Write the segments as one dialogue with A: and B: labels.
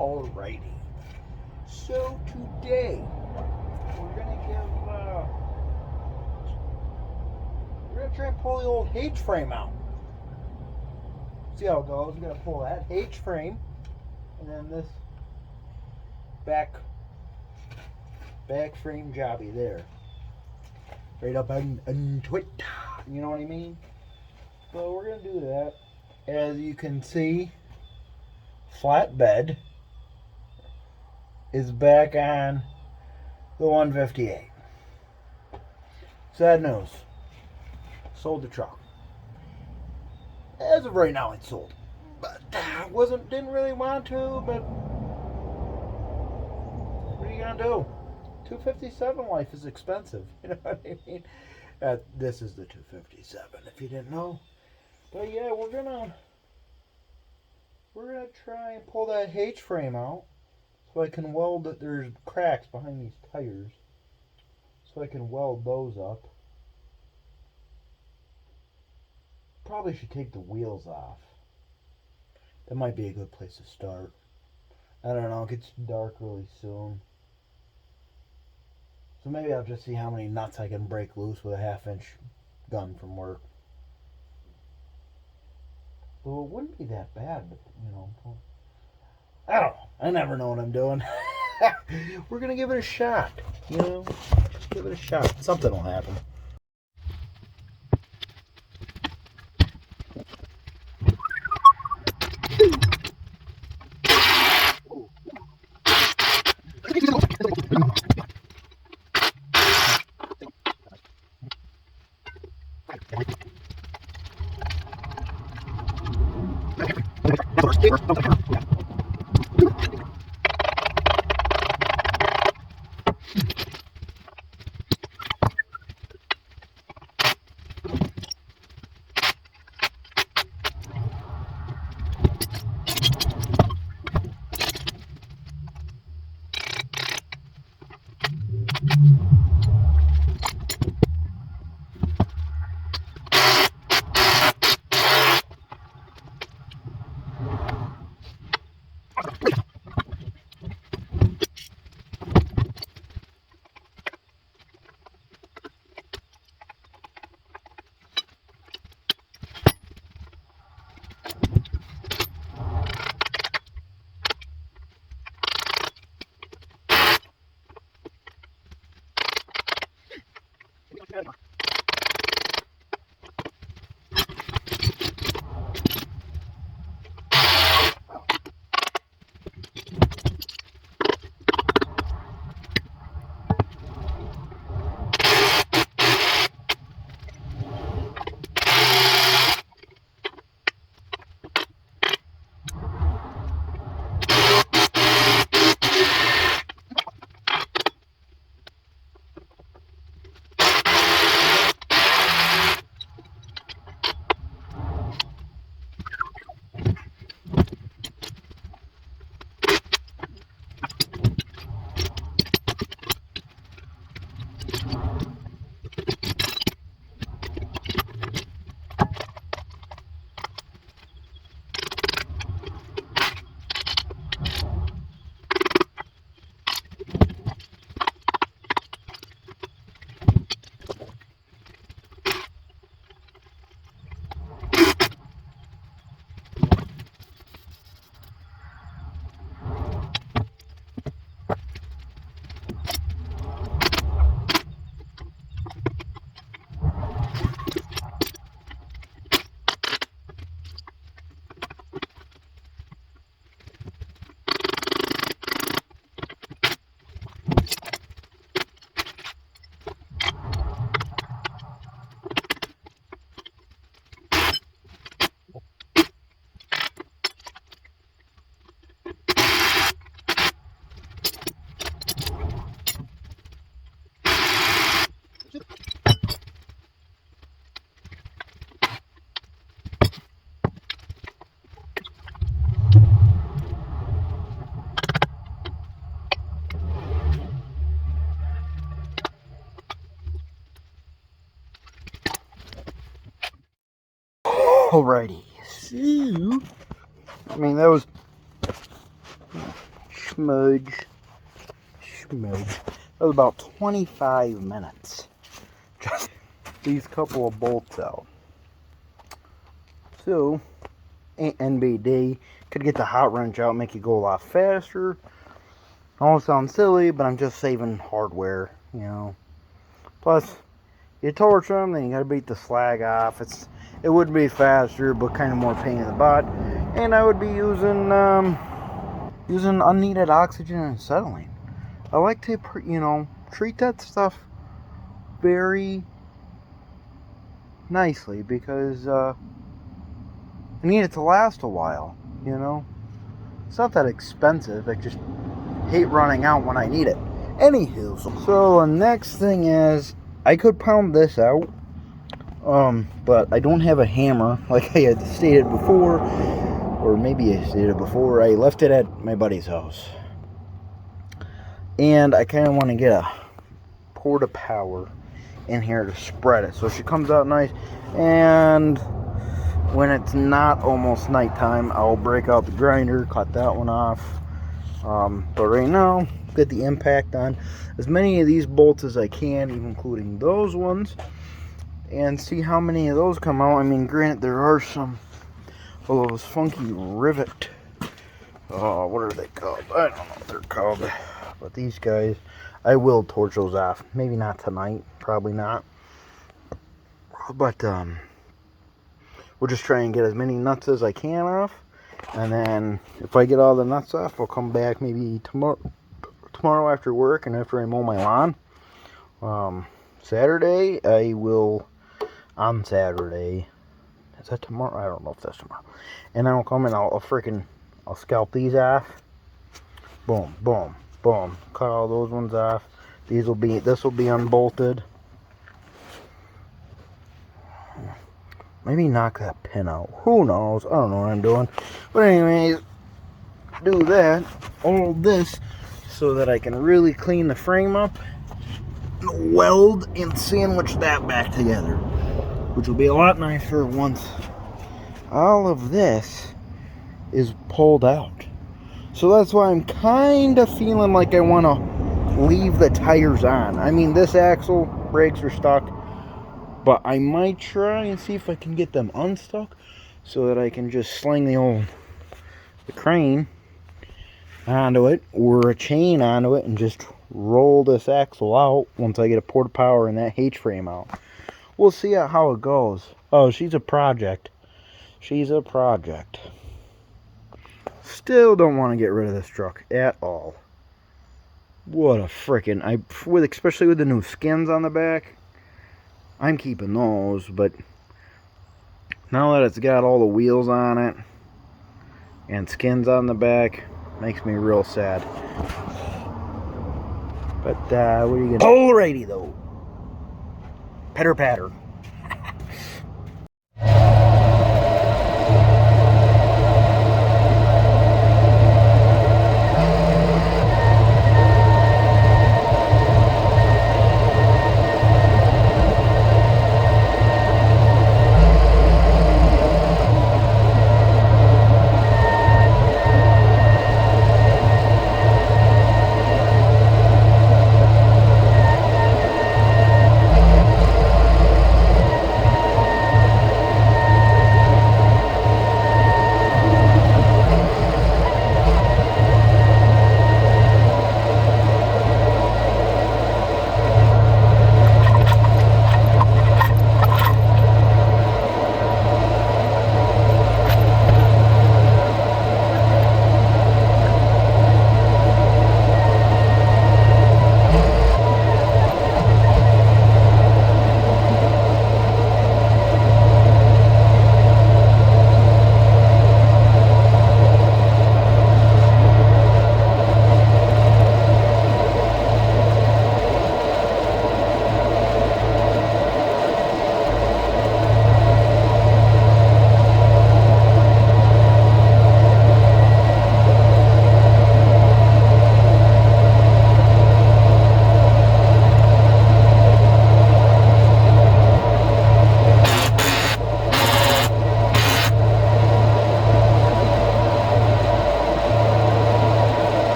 A: Alrighty. So today we're gonna try and pull the old H frame out. See how it goes. We're gonna pull that H frame, and then this back frame jobby there, right up into it. You know what I mean? So we're gonna do that. As you can see, flatbed is back on the 158. Sad news. Sold the truck. As of right now, it's sold. But didn't really want to, but what are you gonna do? 257 life is expensive. You know what I mean? This is the 257, if you didn't know. But yeah, we're gonna try and pull that H frame out so I can weld it. There's cracks behind these tires, so I can weld those up. Probably should take the wheels off. That might be a good place to start. I don't know, it gets dark really soon. So maybe I'll just see how many nuts I can break loose with a 1/2-inch gun from work. Well, it wouldn't be that bad, but you know, I don't know. I never know what I'm doing. We're gonna give it a shot. You know, just give it a shot. Something will happen. Alrighty, so I mean that was smudge. That was about 25 minutes. Just these couple of bolts out. So, NBD, could get the hot wrench out, make it go a lot faster. All sounds silly, but I'm just saving hardware, you know. Plus, you torch them, then you gotta beat the slag off. It would be faster, but kind of more pain in the butt. And I would be using unneeded oxygen and acetylene. I like to, you know, treat that stuff very nicely because I need it to last a while, you know. It's not that expensive. I just hate running out when I need it. Anywho, so the next thing is I could pound this out, but I don't have a hammer like I had stated before, or maybe I stated before. I left it at my buddy's house, and I kind of want to get a port of power in here to spread it so she comes out nice. And when it's not almost nighttime, I'll break out the grinder, cut that one off. But right now, get the impact on as many of these bolts as I can, even including those ones, and see how many of those come out. I mean, granted, there are some of those funky rivet, what are they called? I don't know what they're called, but these guys, I will torch those off. Maybe not tonight, probably not, but we'll just try and get as many nuts as I can off. And then if I get all the nuts off, I'll come back maybe tomorrow after work and after I mow my lawn. Saturday, I will, on Saturday, is that tomorrow? I don't know if that's tomorrow. And then I'll come and I'll scalp these off. Boom, boom, boom. Cut all those ones off. This will be unbolted. Maybe knock that pin out. Who knows? I don't know what I'm doing. But anyways, do that. All this so that I can really clean the frame up, weld and sandwich that back together, which will be a lot nicer once all of this is pulled out. So that's why I'm kind of feeling like I want to leave the tires on. I mean, this axle brakes are stuck, but I might try and see if I can get them unstuck so that I can just sling the crane onto it, or a chain onto it, and just roll this axle out once I get a port of power and that H-frame out. We'll see how it goes. Oh, she's a project. She's a project. Still don't want to get rid of this truck at all. What a frickin', especially with the new skins on the back, I'm keeping those, but now that it's got all the wheels on it and skins on the back, makes me real sad. But what are you gonna? Alrighty though. Pitter patter.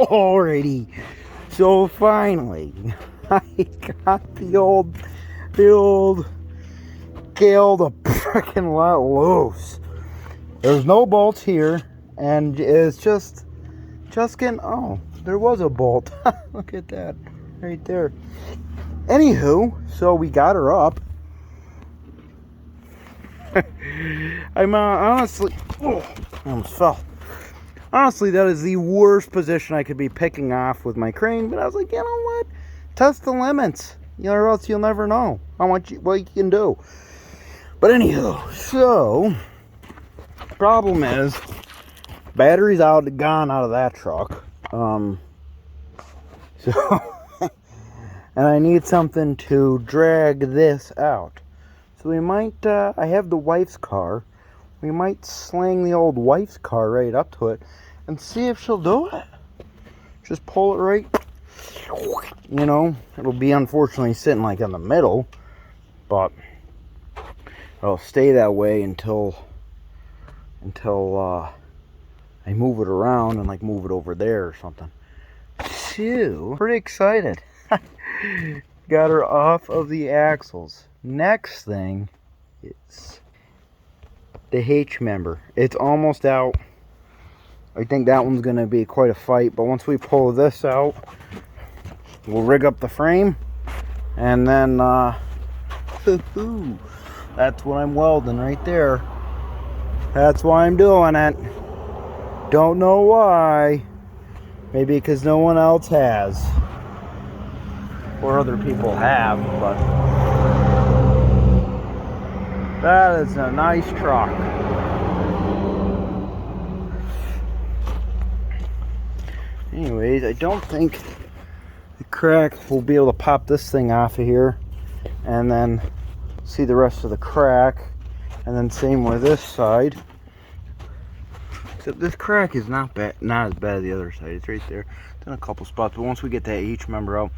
A: Alrighty. So finally, I got the old gale the freaking lot loose. There's no bolts here, and it's just getting, oh, there was a bolt. Look at that, right there. Anywho, so we got her up. I'm honestly, oh, I almost fell. Honestly, that is the worst position I could be picking off with my crane, but I was like, you know what? Test the limits, or else you'll never know what you can do. But anywho, so, problem is, battery's gone out of that truck. So, and I need something to drag this out. So we might, I have the wife's car. We might sling the old wife's car right up to it and see if she'll do it. Just pull it right, you know, it'll be unfortunately sitting like in the middle, but it'll stay that way until I move it around and like move it over there or something. So, pretty excited. Got her off of the axles. Next thing is the H member. It's almost out. I think that one's going to be quite a fight, but once we pull this out, we'll rig up the frame, and then that's what I'm welding right there. That's why I'm doing it. Don't know why. Maybe because no one else has, or other people have, but that is a nice truck. Anyways, I don't think the crack will be able to pop this thing off of here and then see the rest of the crack, and then same with this side. Except this crack is not as bad as the other side. It's right there. It's in a couple spots, but once we get that H member out,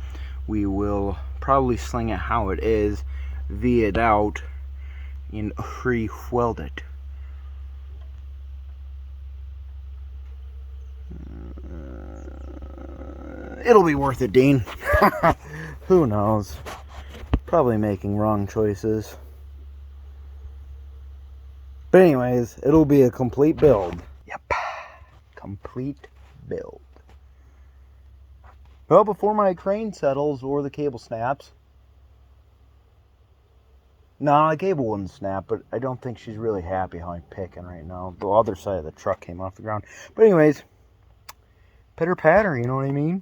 A: we will probably sling it how it is, V it out, and re-weld it. It'll be worth it, Dean. Who knows? Probably making wrong choices. But anyways, it'll be a complete build. Yep. Complete build. Well, before my crane settles or the cable snaps. No, the cable wouldn't snap, but I don't think she's really happy how I'm picking right now. The other side of the truck came off the ground. But anyways, pitter patter, you know what I mean?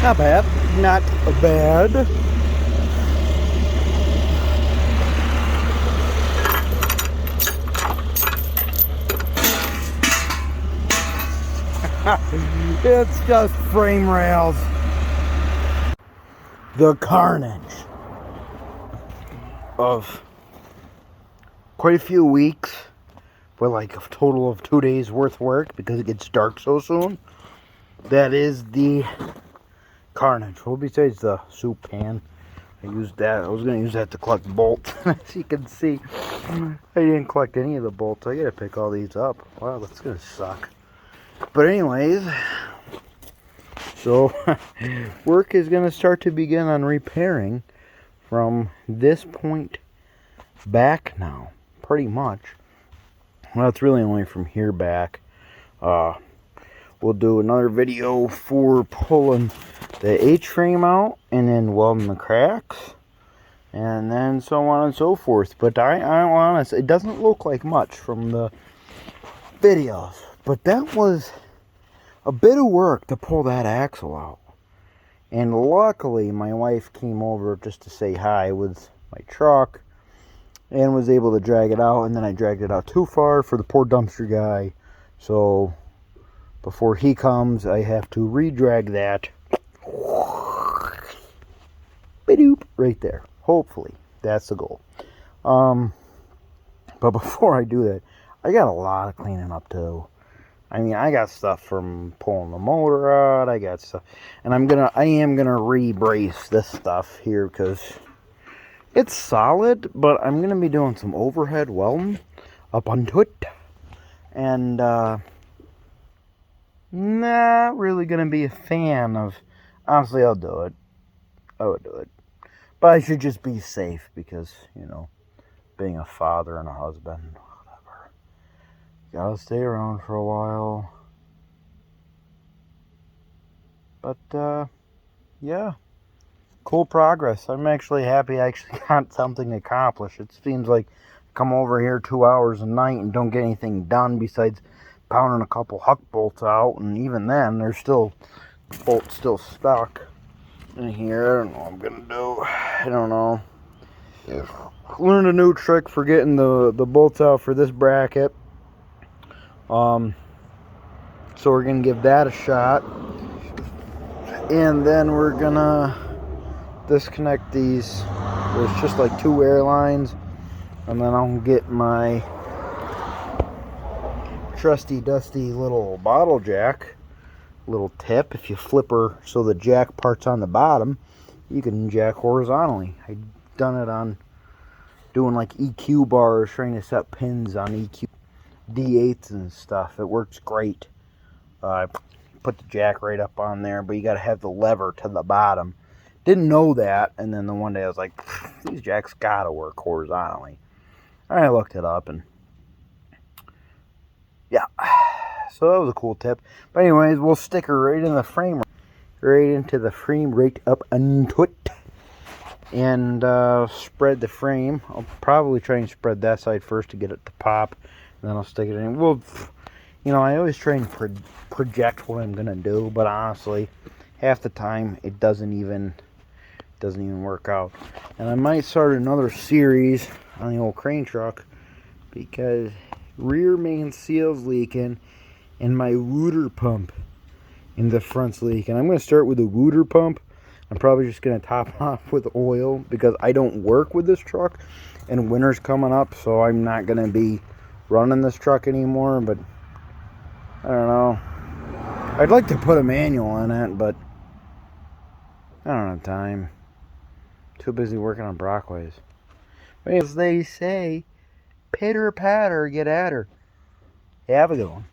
A: Not bad. Not bad. It's just frame rails. The carnage of quite a few weeks, for like a total of 2 days worth of work because it gets dark so soon. That is the carnage. Well, besides the soup pan, I used that. I was going to use that to collect bolts. As you can see, I didn't collect any of the bolts. I got to pick all these up. Wow, that's going to suck. But anyways, so work is going to start to begin on repairing from this point back now, pretty much. Well, it's really only from here back. We'll do another video for pulling the H-frame out and then welding the cracks and then so on and so forth. But I'm honest, it doesn't look like much from the videos, but that was a bit of work to pull that axle out. And luckily, my wife came over just to say hi with my truck and was able to drag it out. And then I dragged it out too far for the poor dumpster guy. So before he comes, I have to re-drag that. Ba-doop, right there. Hopefully, that's the goal. But before I do that, I got a lot of cleaning up too. I mean, I got stuff from pulling the motor out. I got stuff, and I am gonna re-brace this stuff here because it's solid. But I'm gonna be doing some overhead welding up onto it, and not really gonna be a fan of. Honestly, I'll do it. I would do it, but I should just be safe because, you know, being a father and a husband, whatever. Gotta stay around for a while. But, yeah. Cool progress. I'm actually happy I actually got something accomplished. It seems like I come over here 2 hours a night and don't get anything done besides pounding a couple huck bolts out. And even then, there's still bolts still stuck in here. I don't know what I'm going to do. I don't know. Learned a new trick for getting the bolts out for this bracket. So we're gonna give that a shot, and then we're gonna disconnect these. There's just like 2 air lines, and then I'll get my trusty dusty little bottle jack, little tip. If you flip her so the jack part's on the bottom, you can jack horizontally. I've done it on doing like EQ bars, trying to set pins on EQ D8s and stuff. It works great. I put the jack right up on there, but you got to have the lever to the bottom. Didn't know that, and then the one day I was like, these jacks got to work horizontally. I looked it up, and yeah. So that was a cool tip. But anyways, we'll stick her right in the frame, right into the frame, right up onto it, and spread the frame. I'll probably try and spread that side first to get it to pop, and then I'll stick it in. Well, you know, I always try and project what I'm gonna do, but honestly, half the time it doesn't even work out. And I might start another series on the old crane truck because rear main seal's leaking and my water pump in the front's leaking. I'm gonna start with the water pump. I'm probably just gonna top off with oil because I don't work with this truck, and winter's coming up, so I'm not gonna be running this truck anymore. But I don't know. I'd like to put a manual in it, but I don't have time. Too busy working on Brockways. As they say, pitter patter, get at her. Have a good one.